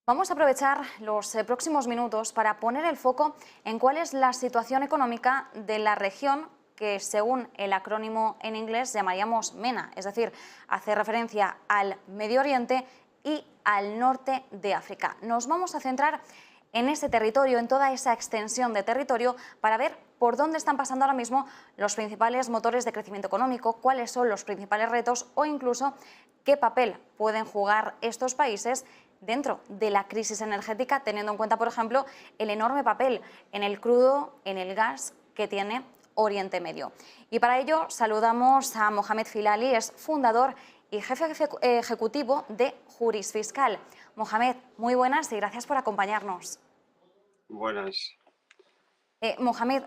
Vamos a aprovechar los próximos minutos para poner el foco en cuál es la situación económica de la región que, según el acrónimo en inglés, llamaríamos MENA, es decir, hace referencia al Medio Oriente y al norte de África. Nos vamos a centrar en ese territorio, en toda esa extensión de territorio, para ver por dónde están pasando ahora mismo los principales motores de crecimiento económico, cuáles son los principales retos o incluso qué papel pueden jugar estos países dentro de la crisis energética, teniendo en cuenta, por ejemplo, el enorme papel en el crudo, en el gas que tiene Oriente Medio. Y para ello saludamos a Mohamed Filali, es fundador y jefe ejecutivo de Jurisfiscal. Mohamed, muy buenas y gracias por acompañarnos. Buenas. Mohamed,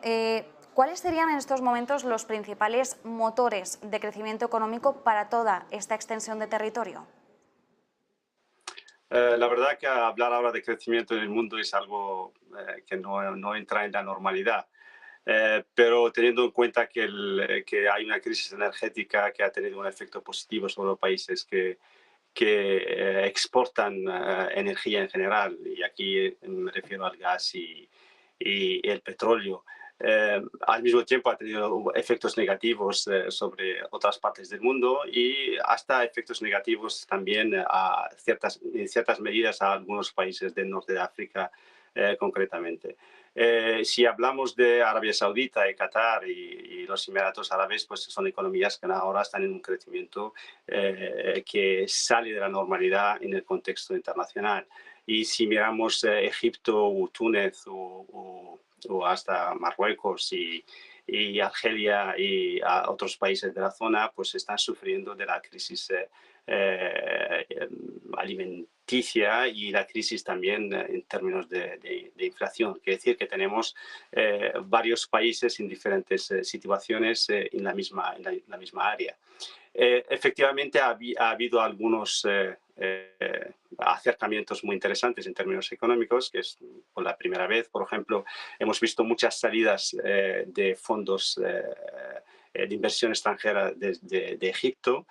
¿cuáles serían en estos momentos los principales motores de crecimiento económico para toda esta extensión de territorio? La verdad que hablar ahora de crecimiento en el mundo es algo que no entra en la normalidad. Pero teniendo en cuenta que hay una crisis energética que ha tenido un efecto positivo sobre los países que exportan energía en general, y aquí me refiero al gas y el petróleo. Al mismo tiempo ha tenido efectos negativos sobre otras partes del mundo y hasta efectos negativos también en ciertas medidas a algunos países del norte de África concretamente. Si hablamos de Arabia Saudita y Qatar y los Emiratos Árabes, pues son economías que ahora están en un crecimiento que sale de la normalidad en el contexto internacional. Y si miramos Egipto o Túnez o hasta Marruecos y Argelia y a otros países de la zona, pues están sufriendo de la crisis eh, alimenticia y la crisis también en términos de inflación. Quiere decir que tenemos varios países en diferentes situaciones en la misma área. Efectivamente, ha habido algunos acercamientos muy interesantes en términos económicos, que es por la primera vez, por ejemplo, hemos visto muchas salidas de fondos de inversión extranjera de Egipto,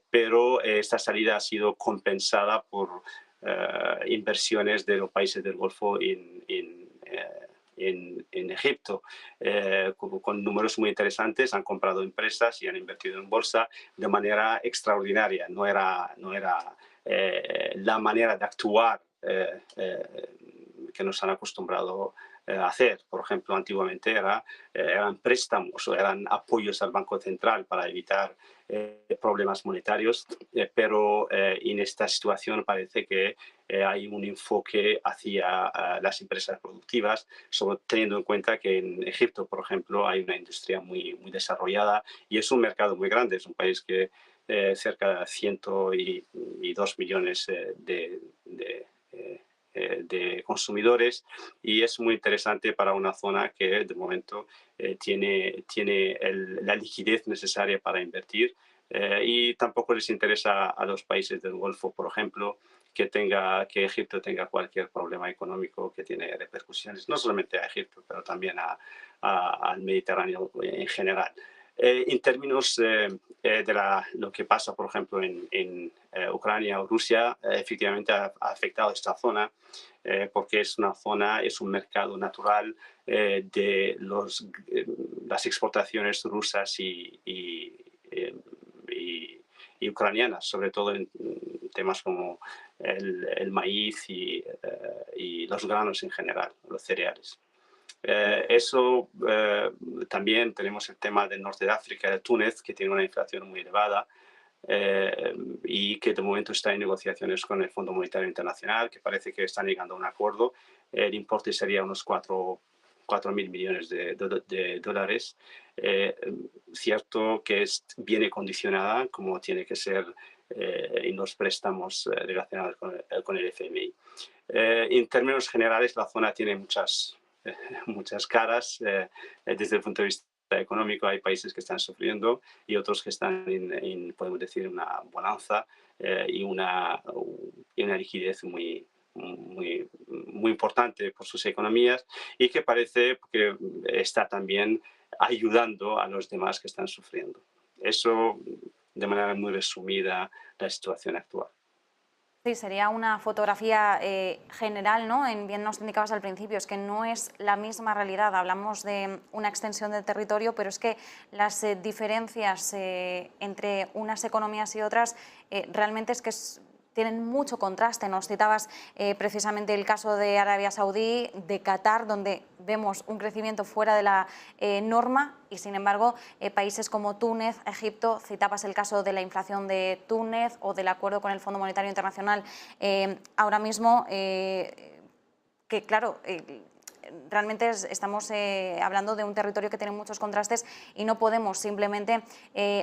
pero esta salida ha sido compensada por inversiones de los países del Golfo en Egipto, con números muy interesantes. Han comprado empresas y han invertido en bolsa de manera extraordinaria. No era la manera de actuar que nos han acostumbrado a hacer. Por ejemplo, antiguamente eran préstamos o eran apoyos al Banco Central para evitar problemas monetarios, pero en esta situación parece que hay un enfoque hacia las empresas productivas, teniendo en cuenta que en Egipto, por ejemplo, hay una industria muy desarrollada y es un mercado muy grande. Es un país que cerca de 102 millones de consumidores, y es muy interesante para una zona que de momento tiene la liquidez necesaria para invertir, y tampoco les interesa a los países del Golfo, por ejemplo, que Egipto tenga cualquier problema económico que tiene repercusiones no solamente a Egipto, pero también al Mediterráneo en general. En términos de lo que pasa, por ejemplo, en Ucrania o Rusia, efectivamente ha afectado esta zona porque es una zona, es un mercado natural de las exportaciones rusas y ucranianas, sobre todo en temas como el maíz y los granos en general, los cereales. Eso también tenemos el tema del norte de África, de Túnez, que tiene una inflación muy elevada y que de momento está en negociaciones con el Fondo Monetario Internacional, que parece que están llegando a un acuerdo. El importe sería unos 4.000 millones de dólares. Cierto que viene condicionada, como tiene que ser en los préstamos relacionados con el FMI. En términos generales, la zona tiene muchas caras. Desde el punto de vista económico, hay países que están sufriendo y otros que están podemos decir, una bonanza y una liquidez muy importante por sus economías, y que parece que está también ayudando a los demás que están sufriendo. Eso, de manera muy resumida, la situación actual. Sí, sería una fotografía general, ¿no? Bien nos indicabas al principio, es que no es la misma realidad. Hablamos de una extensión de territorio, pero es que las diferencias entre unas economías y otras realmente es que tienen mucho contraste. Nos citabas precisamente el caso de Arabia Saudí, de Qatar, donde vemos un crecimiento fuera de la norma y, sin embargo, países como Túnez, Egipto, citabas el caso de la inflación de Túnez o del acuerdo con el Fondo Monetario Internacional ahora mismo, que claro, realmente estamos hablando de un territorio que tiene muchos contrastes y no podemos simplemente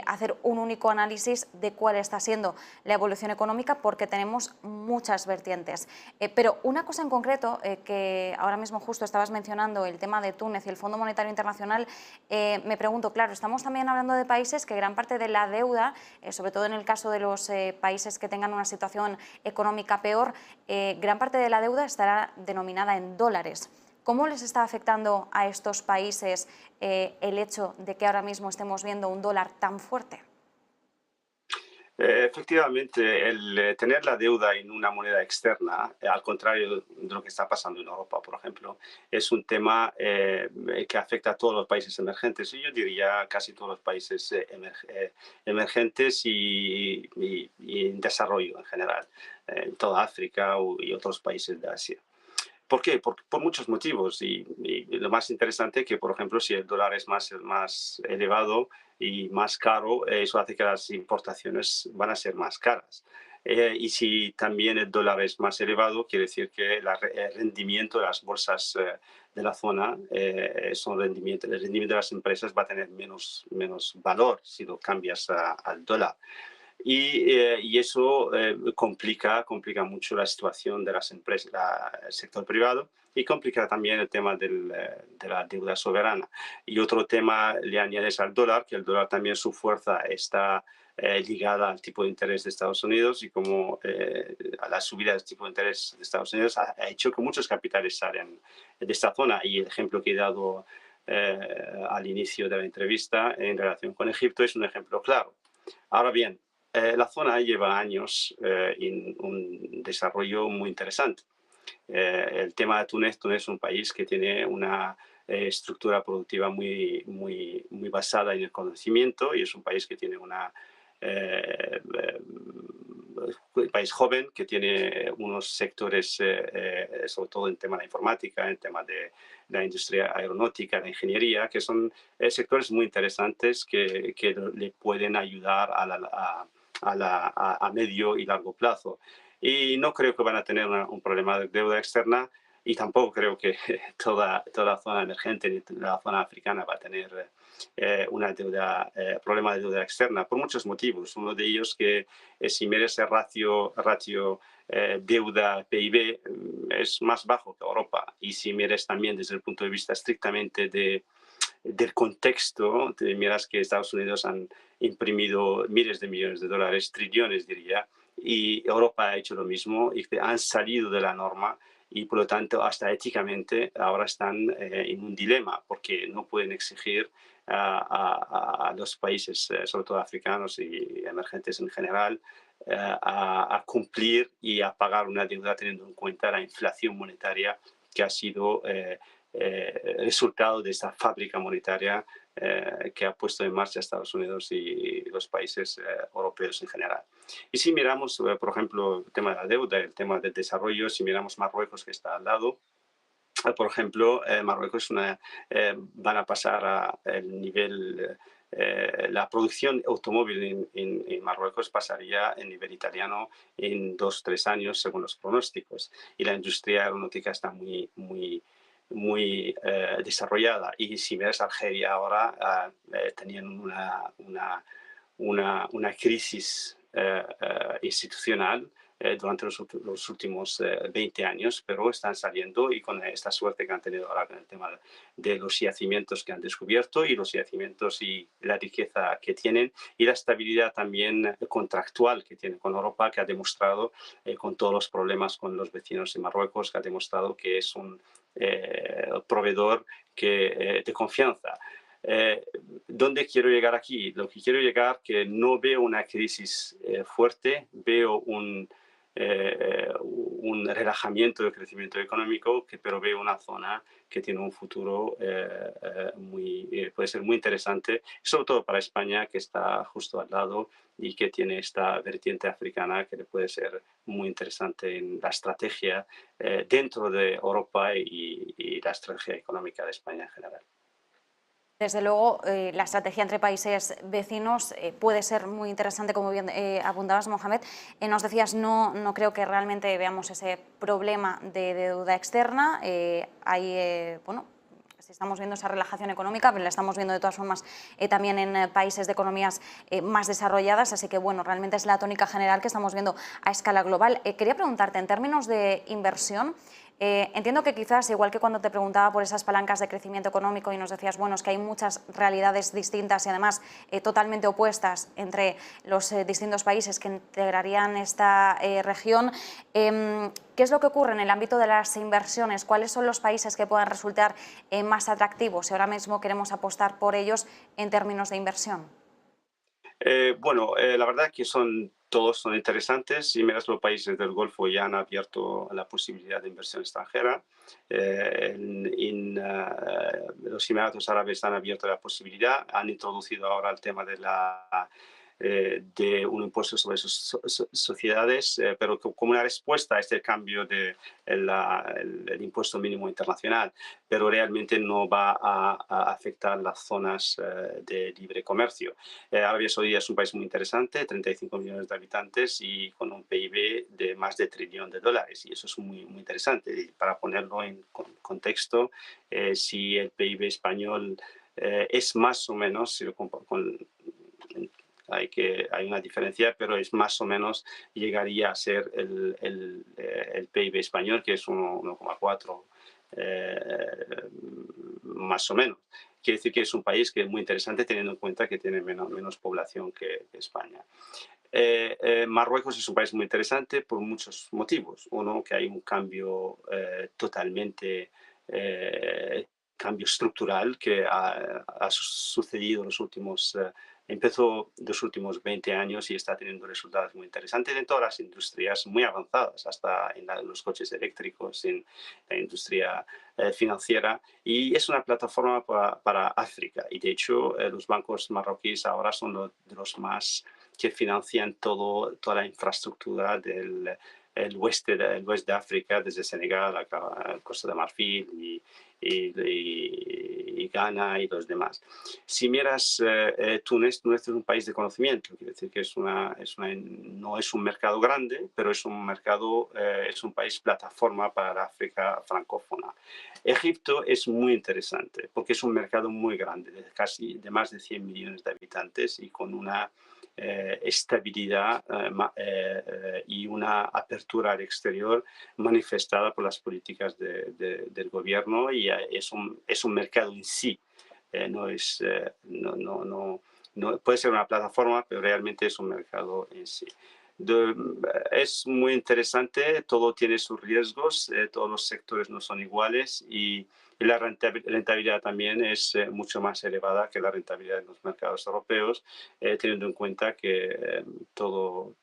hacer un único análisis de cuál está siendo la evolución económica porque tenemos muchas vertientes. Pero una cosa en concreto que ahora mismo justo estabas mencionando, el tema de Túnez y el Fondo Monetario Internacional, me pregunto, claro, estamos también hablando de países que gran parte de la deuda, sobre todo en el caso de los países que tengan una situación económica peor, gran parte de la deuda estará denominada en dólares. ¿Cómo les está afectando a estos países el hecho de que ahora mismo estemos viendo un dólar tan fuerte? Efectivamente, el tener la deuda en una moneda externa, al contrario de lo que está pasando en Europa, por ejemplo, es un tema que afecta a todos los países emergentes, y yo diría casi todos los países emergentes y en desarrollo en general, en toda África y otros países de Asia. ¿Por qué? Por muchos motivos. Y lo más interesante es que, por ejemplo, si el dólar es más elevado y más caro, eso hace que las importaciones van a ser más caras. Y si también el dólar es más elevado, quiere decir que el rendimiento de las bolsas de la zona, el rendimiento de las empresas va a tener menos valor si lo cambias al dólar. Y eso complica mucho la situación de las empresas, el sector privado, y complica también el tema de la deuda soberana. Y otro tema le añades al dólar, que el dólar también su fuerza está ligada al tipo de interés de Estados Unidos, y como a la subida del tipo de interés de Estados Unidos ha hecho que muchos capitales salen de esta zona. Y el ejemplo que he dado al inicio de la entrevista en relación con Egipto es un ejemplo claro. Ahora bien, la zona lleva años en un desarrollo muy interesante. El tema de Túnez es un país que tiene una estructura productiva muy basada en el conocimiento, y es un país que tiene un país joven que tiene unos sectores, sobre todo en tema de informática, en tema de la industria aeronáutica, de ingeniería, que son sectores muy interesantes que le pueden ayudar a medio y largo plazo. Y no creo que van a tener un problema de deuda externa, y tampoco creo que toda la zona emergente ni la zona africana va a tener problema de deuda externa por muchos motivos. Uno de ellos que si miras el ratio deuda-PIB es más bajo que Europa. Y si miras también desde el punto de vista estrictamente del contexto, te miras que Estados Unidos han imprimido miles de millones de dólares, trillones diría, y Europa ha hecho lo mismo y han salido de la norma, y por lo tanto hasta éticamente ahora están en un dilema porque no pueden exigir a los países, sobre todo africanos y emergentes en general, a cumplir y a pagar una deuda teniendo en cuenta la inflación monetaria que ha sido resultado de esta fábrica monetaria que ha puesto en marcha Estados Unidos y los países europeos en general. Y si miramos, por ejemplo, el tema de la deuda, el tema del desarrollo, si miramos Marruecos, que está al lado, por ejemplo, Marruecos van a pasar al nivel, la producción automóvil en Marruecos pasaría al nivel italiano en 2 o 3 años, según los pronósticos. Y la industria aeronáutica está muy desarrollada. Y si ves Algeria ahora, tenían una crisis institucional durante los últimos 20 años, pero están saliendo, y con esta suerte que han tenido ahora con el tema de los yacimientos que han descubierto, y los yacimientos y la riqueza que tienen, y la estabilidad también contractual que tienen con Europa, que ha demostrado, con todos los problemas con los vecinos de Marruecos, que ha demostrado que es un proveedor de confianza. ¿Dónde quiero llegar aquí? Lo que quiero llegar que no veo una crisis fuerte, veo un relajamiento del crecimiento económico, pero veo una zona que tiene un futuro puede ser muy interesante, sobre todo para España, que está justo al lado y que tiene esta vertiente africana que le puede ser muy interesante en la estrategia dentro de Europa y la estrategia económica de España en general. Desde luego, la estrategia entre países vecinos puede ser muy interesante, como bien apuntabas, Mohamed. Nos decías, no creo que realmente veamos ese problema de deuda externa. Bueno, si estamos viendo esa relajación económica, pero la estamos viendo de todas formas también en países de economías más desarrolladas, así que bueno, realmente es la tónica general que estamos viendo a escala global. Quería preguntarte, en términos de inversión, entiendo que quizás, igual que cuando te preguntaba por esas palancas de crecimiento económico y nos decías, bueno, es que hay muchas realidades distintas y además totalmente opuestas entre los distintos países que integrarían esta región. ¿Qué es lo que ocurre en el ámbito de las inversiones? ¿Cuáles son los países que puedan resultar más atractivos si ahora mismo queremos apostar por ellos en términos de inversión? Bueno, la verdad que todos son interesantes. Si miras los países del Golfo ya han abierto la posibilidad de inversión extranjera. Los Emiratos Árabes han abierto la posibilidad, han introducido ahora el tema de un impuesto sobre sus sociedades, pero como una respuesta a este cambio del el impuesto mínimo internacional, pero realmente no va a afectar las zonas de libre comercio. Arabia Saudí es un país muy interesante, 35 millones de habitantes y con un PIB de más de $1 trillón, y eso es muy, muy interesante. Y para ponerlo en contexto, si el PIB español es más o menos, si lo hay una diferencia, pero es más o menos, llegaría a ser el PIB español, que es 1,4 más o menos. Quiere decir que es un país que es muy interesante teniendo en cuenta que tiene menos población que España. Marruecos es un país muy interesante por muchos motivos. Uno, que hay un cambio cambio estructural que ha sucedido en los últimos empezó los últimos 20 años y está teniendo resultados muy interesantes en todas las industrias muy avanzadas, hasta en los coches eléctricos, en la industria financiera, y es una plataforma para África. Y de hecho, los bancos marroquíes ahora son de los más que financian toda la infraestructura del oeste de África, desde Senegal a Costa de Marfil y Ghana y los demás. Si miras Túnez es un país de conocimiento, quiere decir que no es un mercado grande, pero es un país plataforma para la África francófona. Egipto es muy interesante porque es un mercado muy grande, de más de 100 millones de habitantes y con una estabilidad y una apertura al exterior manifestada por las políticas del gobierno, y es un mercado en sí. No puede ser una plataforma, pero realmente es un mercado en sí. Es muy interesante, todo tiene sus riesgos, todos los sectores no son iguales y la rentabilidad también es mucho más elevada que la rentabilidad en los mercados europeos, teniendo en cuenta que todo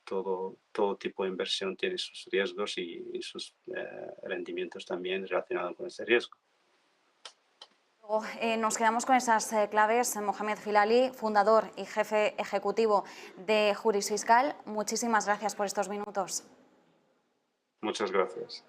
tipo de inversión tiene sus riesgos y sus rendimientos también relacionados con ese riesgo. Nos quedamos con esas claves. Mohamed Filali, fundador y jefe ejecutivo de Juris Fiscal, muchísimas gracias por estos minutos. Muchas gracias.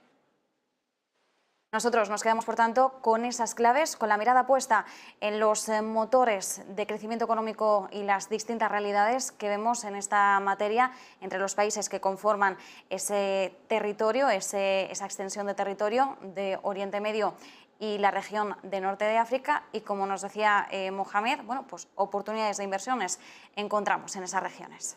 Nosotros nos quedamos, por tanto, con esas claves, con la mirada puesta en los motores de crecimiento económico y las distintas realidades que vemos en esta materia entre los países que conforman ese territorio, esa extensión de territorio de Oriente Medio y la región de Norte de África, y como nos decía Mohamed, bueno, pues oportunidades de inversiones encontramos en esas regiones.